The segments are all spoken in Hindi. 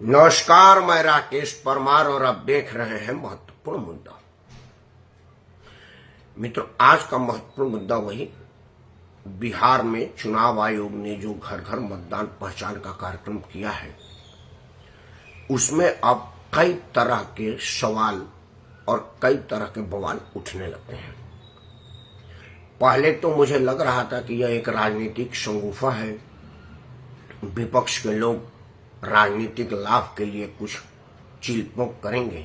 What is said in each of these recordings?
नमस्कार, मैं राकेश परमार और आप देख रहे हैं महत्वपूर्ण मुद्दा। मित्रों, आज का महत्वपूर्ण मुद्दा वही बिहार में चुनाव आयोग ने जो घर घर मतदान पहचान का कार्यक्रम किया है, उसमें अब कई तरह के सवाल और कई तरह के बवाल उठने लगते हैं। पहले तो मुझे लग रहा था कि यह एक राजनीतिक शगुफा है, विपक्ष के लोग राजनीतिक लाभ के लिए कुछ चिलपोक करेंगे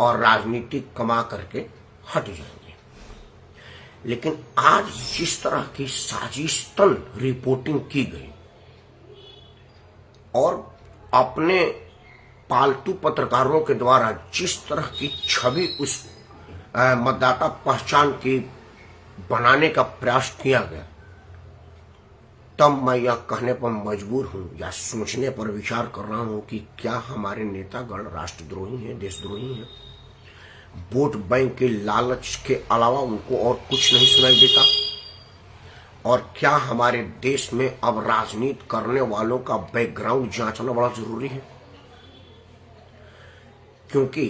और राजनीतिक कमा करके हट जाएंगे। लेकिन आज जिस तरह की साजिशतन रिपोर्टिंग की गई और अपने पालतू पत्रकारों के द्वारा जिस तरह की छवि उस मतदाता पहचान की बनाने का प्रयास किया गया, तब मैं यह कहने पर मजबूर हूं या सोचने पर विचार कर रहा हूं कि क्या हमारे नेतागण राष्ट्रद्रोही हैं, देशद्रोही हैं। वोट बैंक के लालच के अलावा उनको और कुछ नहीं सुनाई देता। और क्या हमारे देश में अब राजनीति करने वालों का बैकग्राउंड जांचना बड़ा जरूरी है, क्योंकि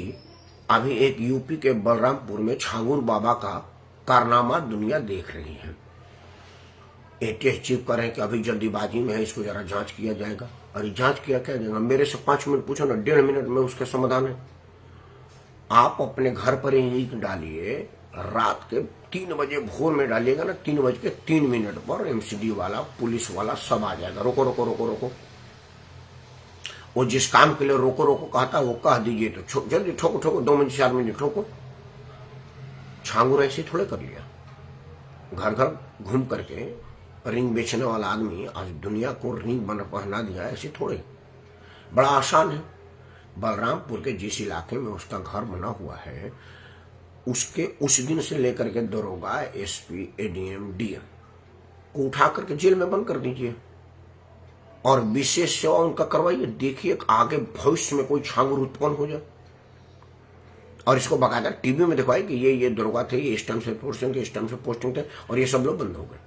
अभी एक यूपी के बलरामपुर में छांगुर बाबा का कारनामा दुनिया देख रही है। एटीएस चीफ कर रहे हैं कि अभी जल्दीबाजी में है, इसको जरा जांच किया जाएगा। और जांच किया क्या जाएगा? मेरे से 5 मिनट पूछो ना, 1.5 मिनट में उसका समाधान है। आप अपने घर पर ही डालिए, रात के 3 बजे भोर में डालिएगा ना, 3:03 पर एमसीडी वाला, पुलिस वाला सब आ जाएगा। रोको रोको रोको रोको, वो जिस काम के लिए रोको रोको कहता है वो कह दीजिए तो जल्दी ठोको ठोको, 2 मिनट 4 मिनट ठोको। छांगुर ऐसे थोड़े कर लिया, घर घर घूम करके रिंग बेचने वाला आदमी आज दुनिया को रिंग बना पहना दिया, ऐसे थोड़े। बड़ा आसान है। बलरामपुर के जिस इलाके में उसका घर बना हुआ है, उसके उस दिन से लेकर के दरोगा, एसपी, एडीएम, डीएम को उठा करके जेल में बंद कर दीजिए और विशेष सेवा उनका करवाइए। देखिए आगे भविष्य में कोई छांगुर उत्पन्न हो जाए और इसको बकायदा टीवी में दिखवाए कि ये दरोगा थे, ये इस टाइम से पोस्टिंग थे, इस टाइम से पोस्टिंग थे, और ये सब लोग बंद हो गए।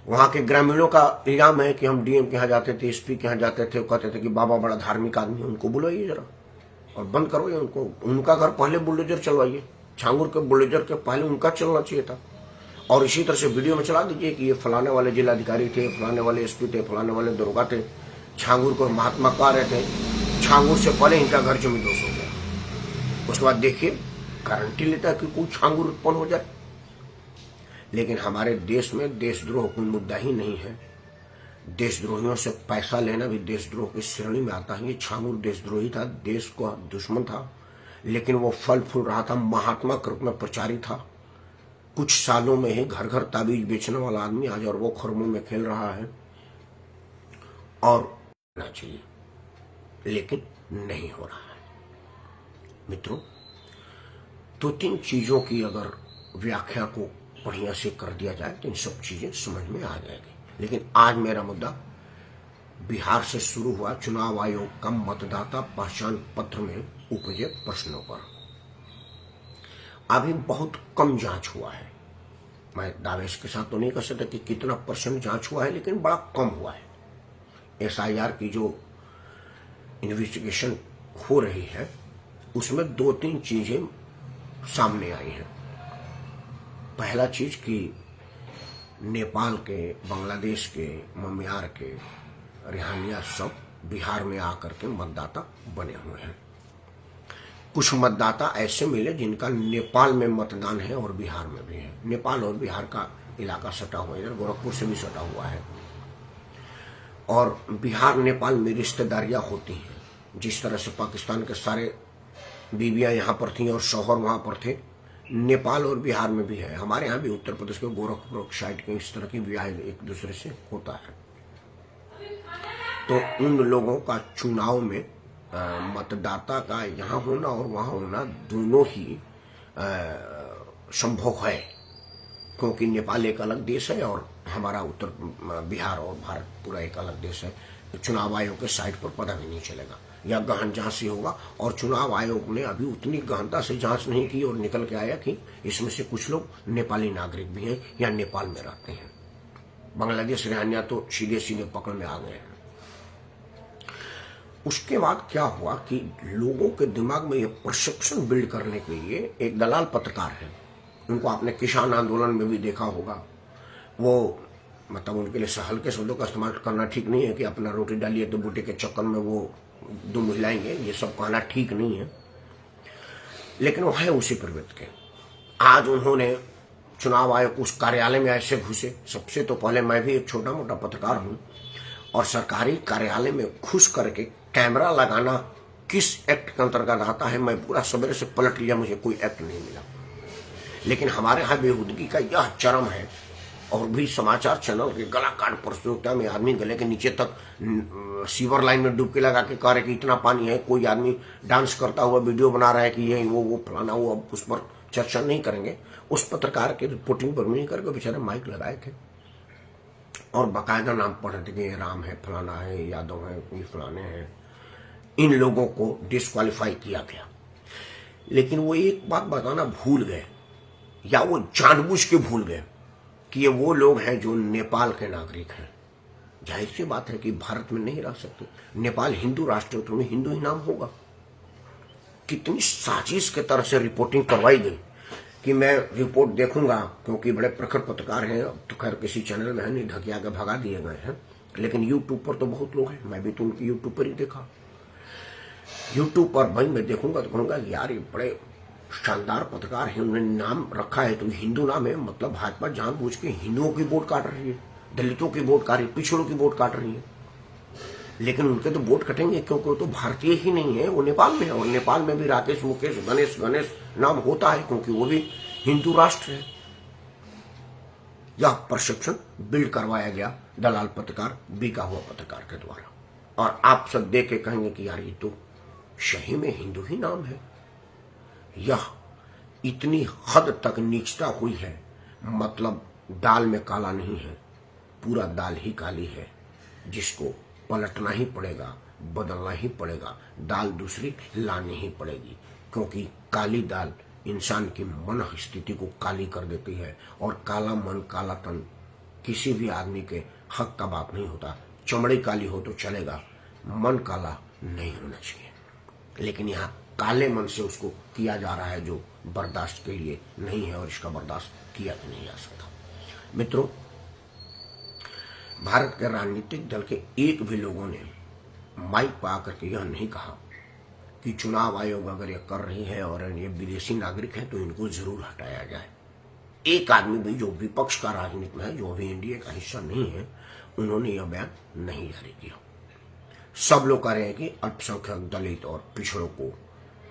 वहां के ग्रामीणों का इल्जाम है कि हम डीएम के यहाँ जाते थे, एसपी के यहाँ जाते थे, वो कहते थे कि बाबा बड़ा धार्मिक आदमी है, उनको बुलाइए जरा और बंद करवाइए उनको। उनका घर पहले बुलडोजर चलवाइए, छांगुर के बुलडोजर के पहले उनका चलना चाहिए था। और इसी तरह से वीडियो में चला दीजिए कि ये फलाने वाले जिलाधिकारी थे, फलाने वाले एसपी थे, फलाने वाले दरोगा थे, छांगुर को महात्मा कह रहे थे, छांगुर से पहले इनका घर जमीन दोष हो गया। उसके बाद देखिए गारंटी लेता है कि कोई छांगुर उत्पन्न हो जाए। लेकिन हमारे देश में देशद्रोह कोई मुद्दा ही नहीं है। देशद्रोहियों से पैसा लेना भी देशद्रोह की श्रेणी में आता है। ये छांगुर देशद्रोही था, देश का दुश्मन था, लेकिन वो फल फूल रहा था, महात्मा के रूप में प्रचारित था। कुछ सालों में ही घर घर ताबीज बेचने वाला आदमी आज और वो खरबों में खेल रहा है और होना चाहिए, लेकिन नहीं हो रहा है। मित्रों, 2-3 चीजों की अगर व्याख्या को बढ़िया से कर दिया जाए तो इन सब चीजें समझ में आ जाएगी। लेकिन आज मेरा मुद्दा बिहार से शुरू हुआ चुनाव आयोग का मतदाता पहचान पत्र में उपजे प्रश्नों पर। अभी बहुत कम जांच हुआ है। मैं दावे के साथ तो नहीं कह सकता कि कितना % जांच हुआ है, लेकिन बड़ा कम हुआ है। एसआईआर की जो इन्वेस्टिगेशन हो रही है उसमें 2-3 चीजें सामने आई हैं। पहला चीज कि नेपाल के, बांग्लादेश के, ममियार के, रिहानिया सब बिहार में आकर के मतदाता बने हुए हैं। कुछ मतदाता ऐसे मिले जिनका नेपाल में मतदान है और बिहार में भी है। नेपाल और बिहार का इलाका सटा हुआ है, इधर गोरखपुर से भी सटा हुआ है। और बिहार नेपाल में रिश्तेदारियां होती हैं। जिस तरह से पाकिस्तान के सारे बीवियां यहाँ पर थी और शौहर वहां पर थे, नेपाल और बिहार में भी है। हमारे यहाँ भी उत्तर प्रदेश के गोरखपुर साइड के इस तरह की विवाह एक दूसरे से होता है। तो उन लोगों का चुनाव में मतदाता का यहाँ होना और वहाँ होना दोनों ही संभव है, क्योंकि नेपाल एक अलग देश है और हमारा उत्तर बिहार और भारत पूरा एक अलग देश है। तो चुनाव आयोग के साइट पर पता भी नहीं चलेगा, या गहन जांच ही होगा। और चुनाव आयोग ने अभी उतनी गहनता से जांच नहीं की और निकल के आया कि इसमें से कुछ लोग नेपाली नागरिक भी हैं या नेपाल में रहते हैं। बांग्लादेश, रिहानिया तो सीधे सीधे पकड़ में आ गए हैं। उसके बाद क्या हुआ कि लोगों के दिमाग में ये परसेप्शन बिल्ड करने के लिए एक दलाल पत्रकार है, उनको आपने किसान आंदोलन में भी देखा होगा। वो मतलब उनके लिए हल्के शब्दों का इस्तेमाल करना ठीक नहीं है कि अपना रोटी डालिए तो बूटे के चक्कर में वो दो मिलाएंगे, ये सब कहना ठीक नहीं है, लेकिन वो है उसी प्रवृत्ति के। आज उन्होंने चुनाव आयोग उस कार्यालय में ऐसे घुसे। सबसे तो पहले मैं भी एक छोटा मोटा पत्रकार हूं, और सरकारी कार्यालय में घुस करके कैमरा लगाना किस एक्ट के अंतर्गत आता है मैं पूरा सवेरे से पलट लिया, मुझे कोई एक्ट नहीं मिला। लेकिन हमारे यहाँ बेहूदगी का यह चरम है, और भी समाचार चैनल के गला काट प्रतियोगिता में आदमी गले के नीचे तक सीवर लाइन में डुबकी लगा के कह रहे कि इतना पानी है, कोई आदमी डांस करता हुआ वीडियो बना रहा है कि ये वो फलाना, वो अब उस पर चर्चा नहीं करेंगे। उस पत्रकार की रिपोर्टिंग पर नहीं करके बेचारे माइक लगाए थे और बाकायदा नाम पढ़ रहे थे कि ये राम है, फलाना है, यादव है, कोई फलाने हैं। इन लोगों को डिस्क्वालीफाई किया गया। लेकिन वो एक बात बताना भूल गए, या वो जानबूझ के भूल गए कि ये वो लोग हैं जो नेपाल के नागरिक हैं। जाहिर सी बात है कि भारत में नहीं रह सकते। नेपाल हिंदू राष्ट्र है तो उन्हें हिंदू ही नाम होगा। कितनी साजिश के तरह से रिपोर्टिंग करवाई गई कि मैं रिपोर्ट देखूंगा, क्योंकि बड़े प्रखर पत्रकार हैं। अब तो खैर किसी चैनल में है नहीं, ढकिया के भगा दिए गए हैं, लेकिन यूट्यूब पर तो बहुत लोग हैं। मैं भी तो उनकी यूट्यूब पर ही देखा। यूट्यूब पर भाई मैं देखूंगा तो कहूंगा यार ये बड़े शानदार पत्रकार है, उन्होंने नाम रखा है तो हिंदू नाम है, मतलब भाजपा जानबूझ के हिंदुओं की वोट काट रही है, दलितों की वोट काट रही है, पिछड़ों की वोट काट रही है। लेकिन उनके तो वोट कटेंगे क्योंकि वो तो भारतीय ही नहीं है, वो नेपाल में है। और नेपाल में भी राकेश, मुकेश, गणेश नाम होता है क्योंकि वो भी हिंदू राष्ट्र है। यह परसेप्शन बिल्ड करवाया गया दलाल पत्रकार, बिका हुआ पत्रकार के द्वारा। और आप सब देख के कहेंगे कि यार ये तो सही में हिंदू ही नाम है। यह इतनी हद तक नीचता हुई है, मतलब दाल में काला नहीं है, पूरा दाल ही काली है, जिसको पलटना ही पड़ेगा, बदलना ही पड़ेगा, दाल दूसरी लानी ही पड़ेगी। क्योंकि काली दाल इंसान की मन स्थिति को काली कर देती है, और काला मन काला तन किसी भी आदमी के हक का बात नहीं होता। चमड़ी काली हो तो चलेगा, मन काला नहीं होना चाहिए। लेकिन यहाँ काले मन से उसको किया जा रहा है जो बर्दाश्त के लिए नहीं है, और इसका बर्दाश्त किया भी नहीं जा सकता। मित्रों, भारत के राजनीतिक दल के एक भी लोगों ने माइक पर आकर के यह नहीं कहा कि चुनाव आयोग अगर ये कर रही है और ये विदेशी नागरिक है तो इनको जरूर हटाया जाए। एक आदमी भी जो विपक्ष का राजनीति में है, जो अभी एनडीए का हिस्सा नहीं है, उन्होंने यह बयान नहीं जारी किया। सब लोग कह रहे हैं कि अल्पसंख्यक, दलित और पिछड़ों को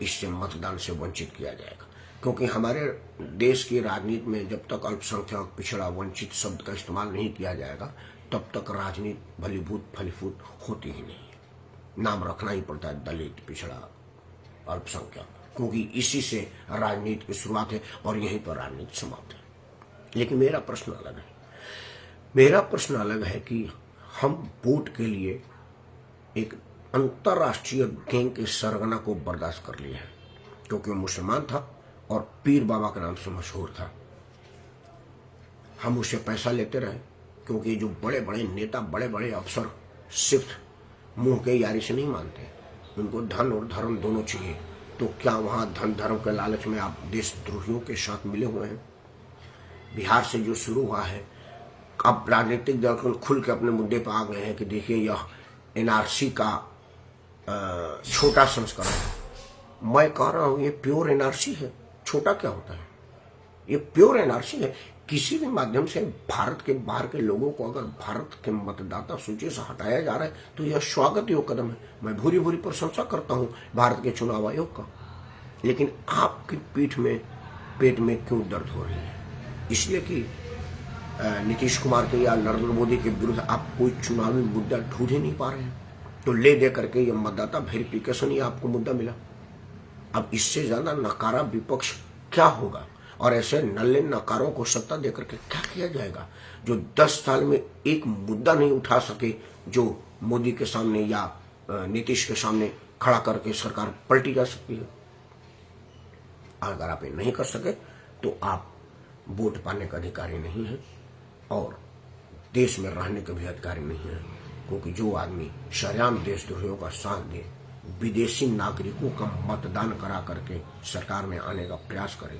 इससे मतदान से वंचित किया जाएगा, क्योंकि हमारे देश की राजनीति में जब तक अल्पसंख्यक, पिछड़ा, वंचित शब्द का इस्तेमाल नहीं किया जाएगा तब तक राजनीति भलीभूत फलीभूत होती ही नहीं है। नाम रखना ही पड़ता है दलित, पिछड़ा, अल्पसंख्यक, क्योंकि इसी से राजनीति की शुरुआत है और यहीं पर राजनीति समाप्त है। लेकिन मेरा प्रश्न अलग है। मेरा प्रश्न अलग है कि हम वोट के लिए एक अंतर्राष्ट्रीय गैंग के सरगना को बर्दाश्त कर लिए हैं, क्योंकि वो मुसलमान था और पीर बाबा के नाम से मशहूर था। हम उससे पैसा लेते रहे, क्योंकि जो बड़े बड़े नेता, बड़े बड़े अफसर सिर्फ मुंह के यारी से नहीं मानते, उनको धन और धर्म दोनों चाहिए। तो क्या वहां धन धर्म के लालच में आप देशद्रोहियों के साथ मिले हुए हैं? बिहार से जो शुरू हुआ है, अब राजनीतिक दल खुल के अपने मुद्दे पर आ गए हैं कि देखिए यह एनआरसी का छोटा संस्करण है। मैं कह रहा हूं ये प्योर एनआरसी है। छोटा क्या होता है? ये प्योर एनआरसी है। किसी भी माध्यम से भारत के बाहर के लोगों को अगर भारत के मतदाता सूची से हटाया जा रहा है तो यह स्वागत योग्य कदम है। मैं भूरी भूरी प्रशंसा करता हूं भारत के चुनाव आयोग का। लेकिन आपकी पेट में क्यों दर्द हो रही है? इसलिए कि नीतीश कुमार के या नरेंद्र मोदी के विरुद्ध आप कोई चुनावी मुद्दा ढूंढ ही नहीं पा रहे हैं, तो ले दे करके ये मतदाता वेरिफिकेशन ही आपको मुद्दा मिला। अब इससे ज्यादा नकारा विपक्ष क्या होगा? और ऐसे नल्ले नकारों को सत्ता देकर के क्या किया जाएगा जो 10 साल में एक मुद्दा नहीं उठा सके, जो मोदी के सामने या नीतीश के सामने खड़ा करके सरकार पलटी जा सकती है। अगर आप ये नहीं कर सके तो आप वोट पाने का अधिकारी नहीं है और देश में रहने के भी अधिकारी नहीं है, क्योंकि जो आदमी सरेआम देशद्रोहियों का साथ दे, विदेशी नागरिकों का मतदान करा करके सरकार में आने का प्रयास करे,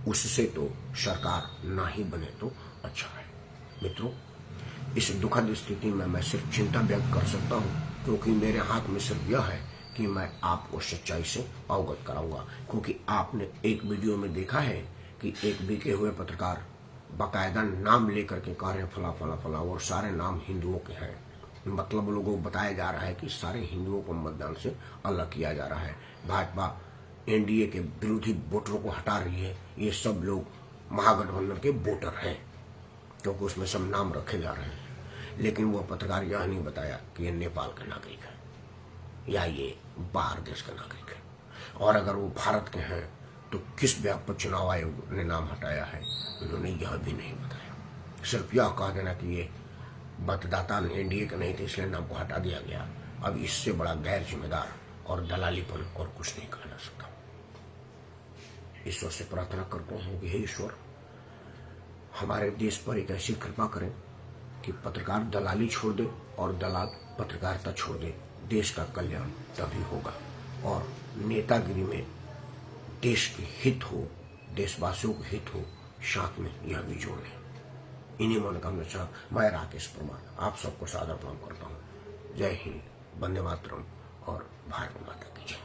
उससे तो सरकार ना ही बने तो अच्छा है। मित्रों, इस दुखद स्थिति में मैं सिर्फ चिंता व्यक्त कर सकता हूँ, क्योंकि मेरे हाथ में सिर्फ यह है कि मैं आपको सच्चाई से अवगत कराऊंगा। क्योंकि आपने एक वीडियो में देखा है कि एक बिके हुए पत्रकार बाकायदा नाम लेकर के कह रहे हैं फला फला फला, और सारे नाम हिंदुओं के हैं। मतलब लोगों को बताया जा रहा है कि सारे हिंदुओं को मतदान से अलग किया जा रहा है। भाजपा एनडीए के विरोधी वोटरों को हटा रही है। ये सब लोग महागठबंधन के वोटर हैं, क्योंकि उसमें सब नाम रखे जा रहे हैं। लेकिन वो पत्रकार यह नहीं बताया कि ये नेपाल का नागरिक है या ये बाहर देश का नागरिक है, और अगर वो भारत के हैं तो किस व्यापक चुनाव आयोग ने नाम हटाया है, उन्होंने यह भी नहीं बताया। सिर्फ यह कह देना कि ये मतदाता एनडीए का नहीं थे इसलिए नाम को हटा दिया गया। अब इससे बड़ा गैर जिम्मेदार और दलालीपन और कुछ नहीं कहा जा सकता। ईश्वर से प्रार्थना करता हूँ कि हे ईश्वर, हमारे देश पर एक ऐसी कृपा करें कि पत्रकार दलाली छोड़ दे और दलाल पत्रकारिता छोड़ दे। देश का कल्याण तभी होगा, और नेतागिरी में देश के हित हो, देशवासियों के हित हो, साथ में यह भी जोड़ लें। इन्हीं मनोकामना के साथ मैं राकेश परमार आप सबको सादर प्रणाम करता हूँ। जय हिंद, वंदे मातरम और भारत माता की जय।